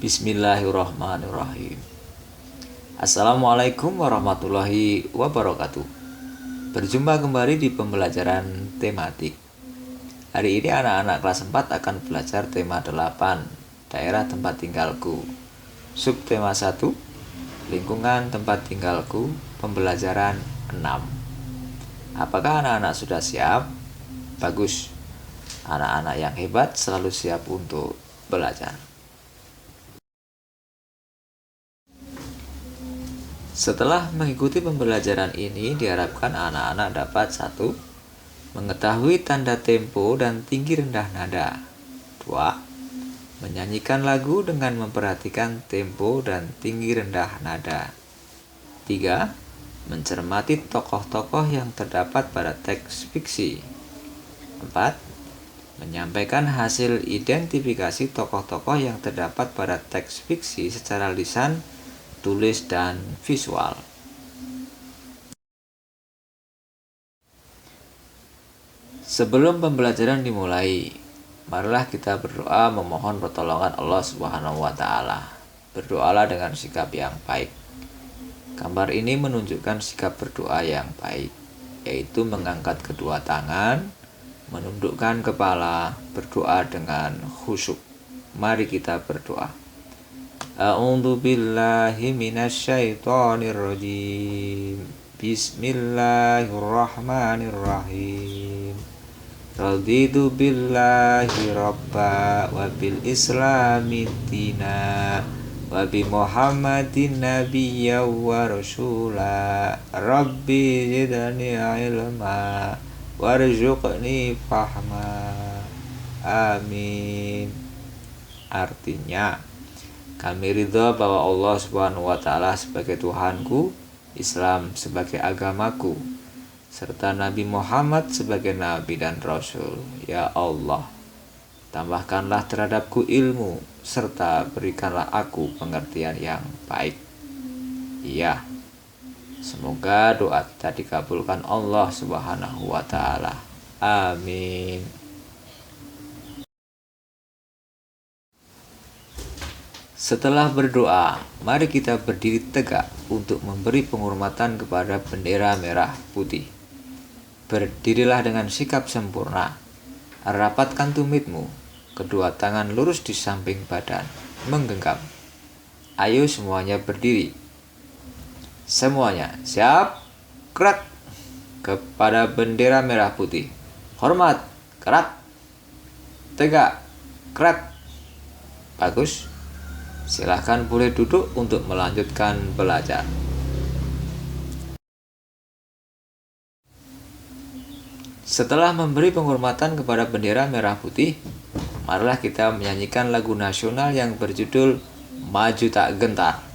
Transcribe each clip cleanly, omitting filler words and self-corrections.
Bismillahirrahmanirrahim. Assalamualaikum warahmatullahi wabarakatuh. Berjumpa kembali di pembelajaran tematik. Hari ini anak-anak kelas 4 akan belajar tema 8, daerah tempat tinggalku. Subtema 1, lingkungan tempat tinggalku, pembelajaran 6. Apakah anak-anak sudah siap? Bagus. Anak-anak yang hebat selalu siap untuk belajar. Setelah mengikuti pembelajaran ini, diharapkan anak-anak dapat 1. Mengetahui tanda tempo dan tinggi rendah nada. 2. Menyanyikan lagu dengan memperhatikan tempo dan tinggi rendah nada. 3. Mencermati tokoh-tokoh yang terdapat pada teks fiksi. 4. Menyampaikan hasil identifikasi tokoh-tokoh yang terdapat pada teks fiksi secara lisan, tulis, dan visual. Sebelum pembelajaran dimulai, marilah kita berdoa memohon pertolongan Allah Subhanahu wa Ta'ala. Berdoalah dengan sikap yang baik. Gambar ini menunjukkan sikap berdoa yang baik, yaitu mengangkat kedua tangan, menundukkan kepala, berdoa dengan khusyuk. Mari kita berdoa. A'udzu billahi minasyaitonir rajim. Bismillahirrahmanirrahim. Raditu billahi rabba wa bil islami dina wa bi Muhammadin nabiyya wa rasula. Rabbi zidni ilma warzuqni fahma. Amin. Artinya, kami ridha bahwa Allah Subhanahu wa Ta'ala sebagai Tuhanku, Islam sebagai agamaku, serta Nabi Muhammad sebagai Nabi dan Rasul. Ya Allah, tambahkanlah terhadapku ilmu, serta berikanlah aku pengertian yang baik. Iya, semoga doa kita dikabulkan Allah Subhanahu wa Ta'ala. Amin. Setelah berdoa, mari kita berdiri tegak untuk memberi penghormatan kepada bendera merah putih. Berdirilah dengan sikap sempurna. Rapatkan tumitmu, kedua tangan lurus di samping badan, menggenggam. Ayo semuanya berdiri. Semuanya siap? Gerak kepada bendera merah putih. Hormat, gerak. Tegak, gerak. Bagus. Silahkan boleh duduk untuk melanjutkan belajar. Setelah memberi penghormatan kepada bendera merah putih, marilah kita menyanyikan lagu nasional yang berjudul Maju Tak Gentar.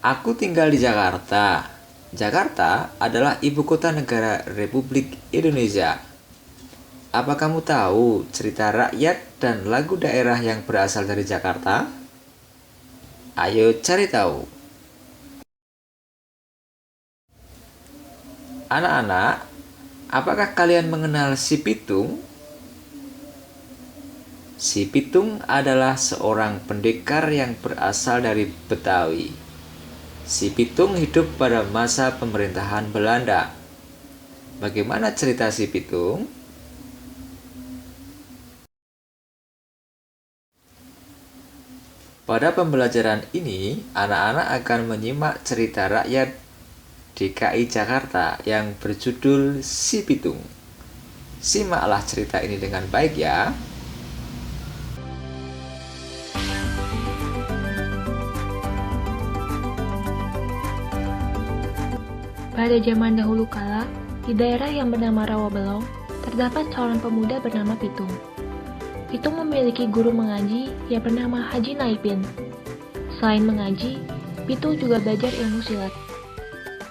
Aku tinggal di Jakarta. Jakarta adalah ibu kota negara Republik Indonesia. Apa kamu tahu cerita rakyat dan lagu daerah yang berasal dari Jakarta? Ayo cari tahu. Anak-anak, apakah kalian mengenal si Pitung? Si Pitung adalah seorang pendekar yang berasal dari Betawi. Si Pitung hidup pada masa pemerintahan Belanda. Bagaimana cerita si Pitung? Pada pembelajaran ini, anak-anak akan menyimak cerita rakyat DKI Jakarta yang berjudul Si Pitung. Simaklah cerita ini dengan baik ya. Pada zaman dahulu kala, di daerah yang bernama Rawabelong, terdapat seorang pemuda bernama Pitung. Pitung memiliki guru mengaji yang bernama Haji Naipin. Selain mengaji, Pitung juga belajar ilmu silat.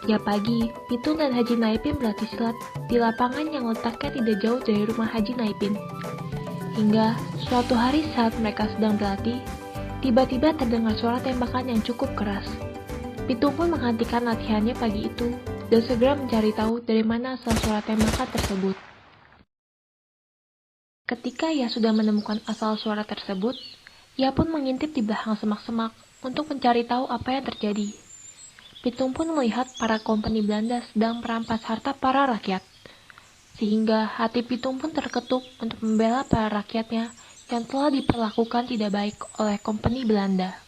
Tiap pagi, Pitung dan Haji Naipin berlatih silat di lapangan yang letaknya tidak jauh dari rumah Haji Naipin. Hingga suatu hari saat mereka sedang berlatih, tiba-tiba terdengar suara tembakan yang cukup keras. Pitung pun menghentikan latihannya pagi itu dan segera mencari tahu dari mana asal suara tembakan tersebut. Ketika ia sudah menemukan asal suara tersebut, ia pun mengintip di belakang semak-semak untuk mencari tahu apa yang terjadi. Pitung pun melihat para kompeni Belanda sedang merampas harta para rakyat, sehingga hati Pitung pun terketuk untuk membela para rakyatnya yang telah diperlakukan tidak baik oleh kompeni Belanda.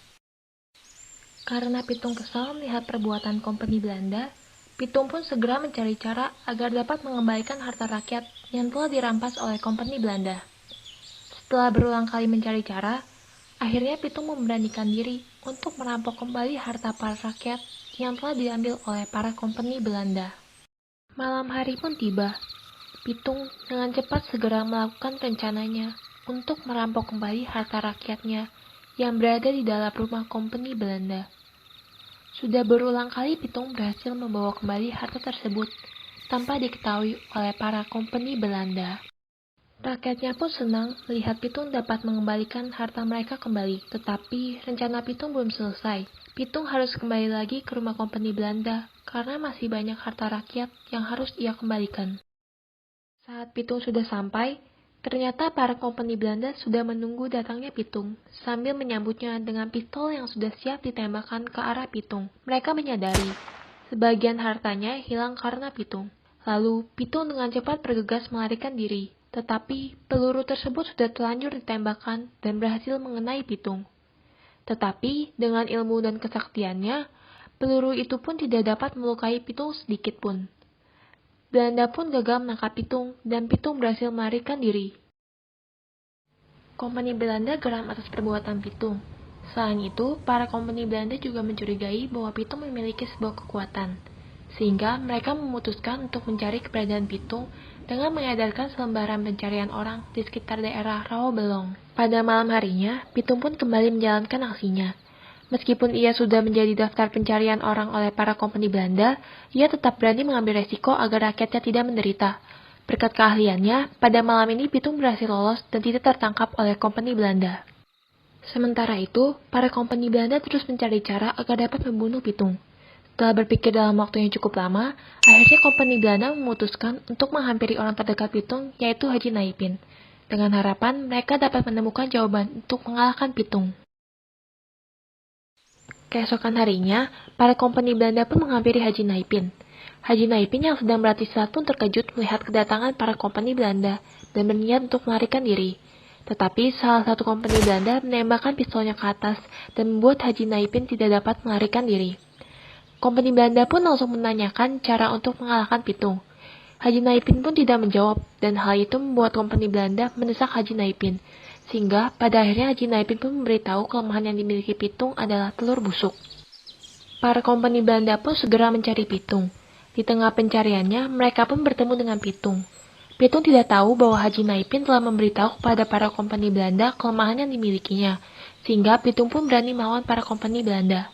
Karena Pitung kesal melihat perbuatan kompeni Belanda, Pitung pun segera mencari cara agar dapat mengembalikan harta rakyat yang telah dirampas oleh kompeni Belanda. Setelah berulang kali mencari cara, akhirnya Pitung memberanikan diri untuk merampok kembali harta para rakyat yang telah diambil oleh para kompeni Belanda. Malam hari pun tiba. Pitung dengan cepat segera melakukan rencananya untuk merampok kembali harta rakyatnya yang berada di dalam rumah kompeni Belanda. Sudah berulang kali Pitung berhasil membawa kembali harta tersebut tanpa diketahui oleh para kompeni Belanda. Rakyatnya pun senang melihat Pitung dapat mengembalikan harta mereka kembali, tetapi rencana Pitung belum selesai. Pitung harus kembali lagi ke rumah kompeni Belanda karena masih banyak harta rakyat yang harus ia kembalikan. Saat Pitung sudah sampai, ternyata para kompeni Belanda sudah menunggu datangnya Pitung, sambil menyambutnya dengan pistol yang sudah siap ditembakkan ke arah Pitung. Mereka menyadari, sebagian hartanya hilang karena Pitung. Lalu, Pitung dengan cepat bergegas melarikan diri, tetapi peluru tersebut sudah terlanjur ditembakkan dan berhasil mengenai Pitung. Tetapi, dengan ilmu dan kesaktiannya, peluru itu pun tidak dapat melukai Pitung sedikit pun. Belanda pun gagal menangkap Pitung, dan Pitung berhasil melarikan diri. Kompeni Belanda geram atas perbuatan Pitung. Selain itu, para kompeni Belanda juga mencurigai bahwa Pitung memiliki sebuah kekuatan, sehingga mereka memutuskan untuk mencari keberadaan Pitung dengan mengedarkan selembaran pencarian orang di sekitar daerah Rawabelong. Pada malam harinya, Pitung pun kembali menjalankan aksinya. Meskipun ia sudah menjadi daftar pencarian orang oleh para kompeni Belanda, ia tetap berani mengambil resiko agar rakyatnya tidak menderita. Berkat keahliannya, pada malam ini Pitung berhasil lolos dan tidak tertangkap oleh kompeni Belanda. Sementara itu, para kompeni Belanda terus mencari cara agar dapat membunuh Pitung. Setelah berpikir dalam waktu yang cukup lama, akhirnya kompeni Belanda memutuskan untuk menghampiri orang terdekat Pitung, yaitu Haji Naipin, dengan harapan mereka dapat menemukan jawaban untuk mengalahkan Pitung. Keesokan harinya, para kompeni Belanda pun menghampiri Haji Naipin. Haji Naipin yang sedang berlatih silat pun terkejut melihat kedatangan para kompeni Belanda dan berniat untuk melarikan diri. Tetapi salah satu kompeni Belanda menembakkan pistolnya ke atas dan membuat Haji Naipin tidak dapat melarikan diri. Kompeni Belanda pun langsung menanyakan cara untuk mengalahkan Pitung. Haji Naipin pun tidak menjawab dan hal itu membuat kompeni Belanda mendesak Haji Naipin. Sehingga pada akhirnya Haji Naipin pun memberitahu kelemahan yang dimiliki Pitung adalah telur busuk. Para kompeni Belanda pun segera mencari Pitung. Di tengah pencariannya, mereka pun bertemu dengan Pitung. Pitung tidak tahu bahwa Haji Naipin telah memberitahu kepada para kompeni Belanda kelemahan yang dimilikinya, sehingga Pitung pun berani melawan para kompeni Belanda.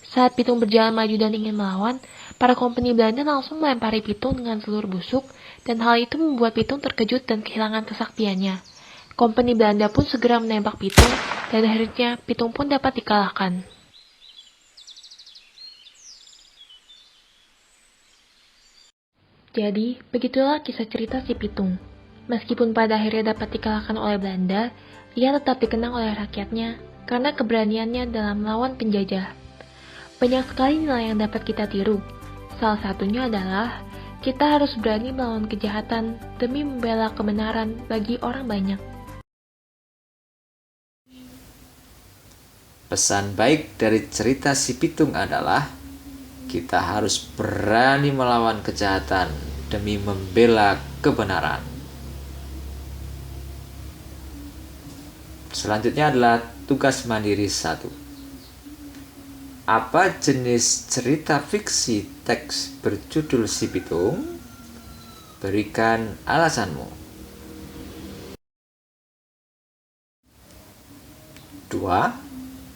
Saat pitung berjalan maju dan ingin melawan, para kompeni Belanda langsung melempari pitung dengan telur busuk, dan hal itu membuat pitung terkejut dan kehilangan kesaktiannya. Kompeni Belanda pun segera menembak pitung, dan akhirnya pitung pun dapat dikalahkan. Jadi, begitulah kisah cerita si pitung. Meskipun pada akhirnya dapat dikalahkan oleh Belanda, ia tetap dikenang oleh rakyatnya karena keberaniannya dalam melawan penjajah. Banyak sekali nilai yang dapat kita tiru. Salah satunya adalah kita harus berani melawan kejahatan demi membela kebenaran bagi orang banyak. Pesan baik dari cerita si pitung adalah kita harus berani melawan kejahatan demi membela kebenaran. Selanjutnya adalah tugas mandiri 1. Apa jenis cerita fiksi teks berjudul Si Pitung? Berikan alasanmu. 2.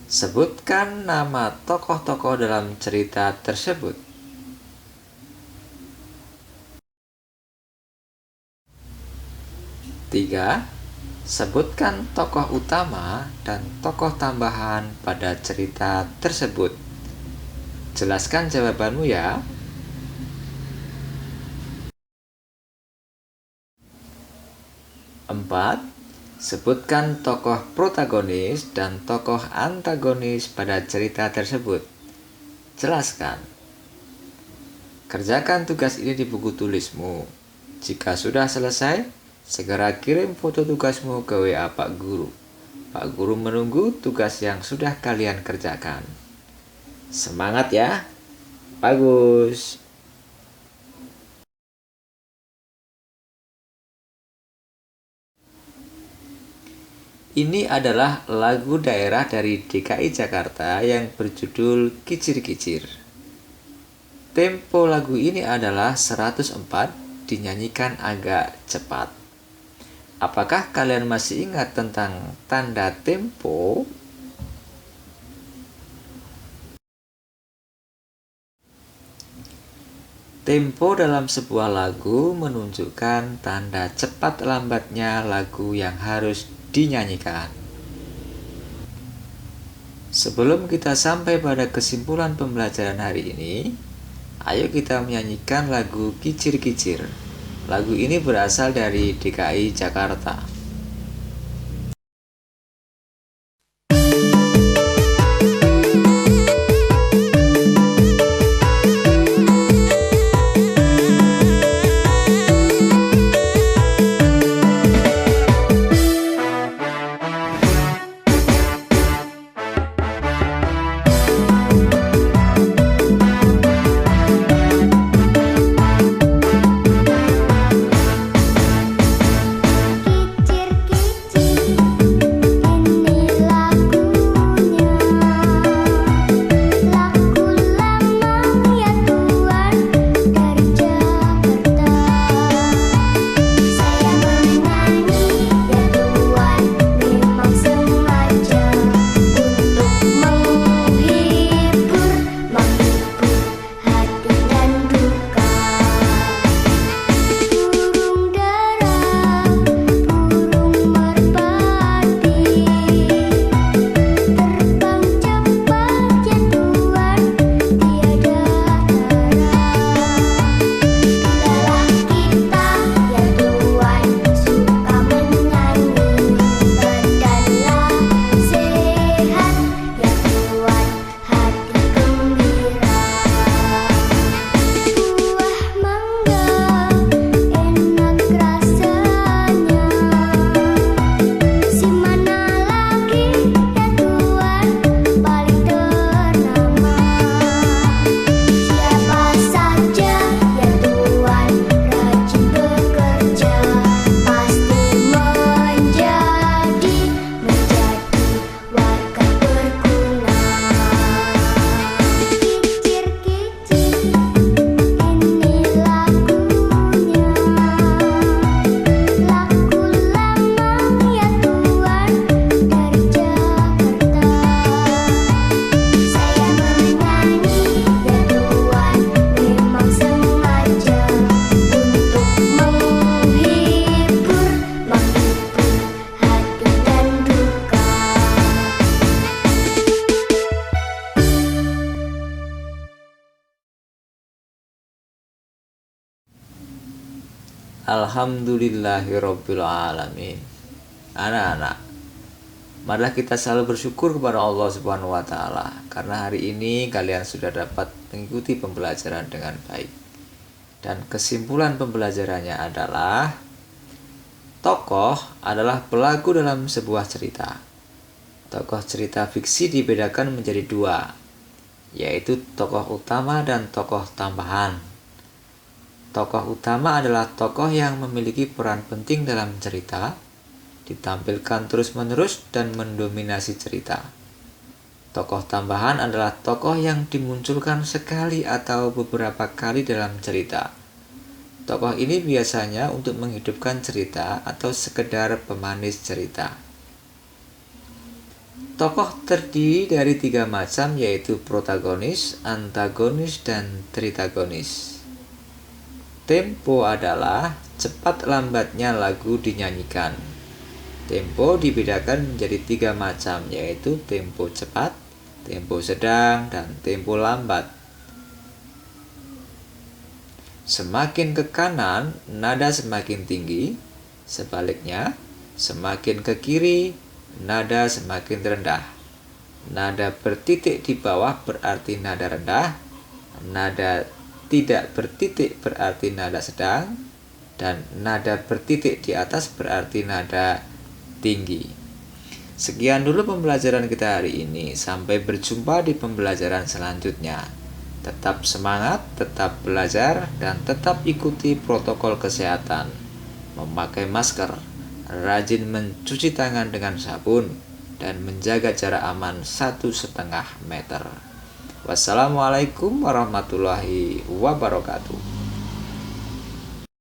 Sebutkan nama tokoh-tokoh dalam cerita tersebut. 3. Sebutkan tokoh utama dan tokoh tambahan pada cerita tersebut. Jelaskan jawabanmu ya. 4. Sebutkan tokoh protagonis dan tokoh antagonis pada cerita tersebut. Jelaskan. Kerjakan tugas ini di buku tulismu. Jika sudah selesai, segera kirim foto tugasmu ke WA Pak Guru. Pak Guru menunggu tugas yang sudah kalian kerjakan. Semangat ya. Bagus. Ini adalah lagu daerah dari DKI Jakarta yang berjudul Kicir-Kicir. Tempo lagu ini adalah 104, dinyanyikan agak cepat. Apakah kalian masih ingat tentang tanda tempo? Tempo dalam sebuah lagu menunjukkan tanda cepat lambatnya lagu yang harus dinyanyikan. Sebelum kita sampai pada kesimpulan pembelajaran hari ini, ayo kita menyanyikan lagu Kicir-Kicir. Lagu ini berasal dari DKI Jakarta. Alhamdulillahirabbil alamin. Anak-anak, marilah kita selalu bersyukur kepada Allah Subhanahu wa taala karena hari ini kalian sudah dapat mengikuti pembelajaran dengan baik. Dan kesimpulan pembelajarannya adalah tokoh adalah pelaku dalam sebuah cerita. Tokoh cerita fiksi dibedakan menjadi dua, yaitu tokoh utama dan tokoh tambahan. Tokoh utama adalah tokoh yang memiliki peran penting dalam cerita, ditampilkan terus-menerus dan mendominasi cerita. Tokoh tambahan adalah tokoh yang dimunculkan sekali atau beberapa kali dalam cerita. Tokoh ini biasanya untuk menghidupkan cerita atau sekedar pemanis cerita. Tokoh terdiri dari 3 macam, yaitu protagonis, antagonis, dan tritagonis. Tempo adalah cepat lambatnya lagu dinyanyikan. Tempo dibedakan menjadi 3 macam, yaitu tempo cepat, tempo sedang, dan tempo lambat. Semakin ke kanan, nada semakin tinggi. Sebaliknya, semakin ke kiri, nada semakin rendah. Nada bertitik di bawah berarti nada rendah. Nada tidak bertitik berarti nada sedang, dan nada bertitik di atas berarti nada tinggi. Sekian dulu pembelajaran kita hari ini. Sampai berjumpa di pembelajaran selanjutnya. Tetap semangat, tetap belajar, dan tetap ikuti protokol kesehatan. Memakai masker, rajin mencuci tangan dengan sabun, dan menjaga jarak aman 1,5 meter. Wassalamualaikum warahmatullahi wabarakatuh.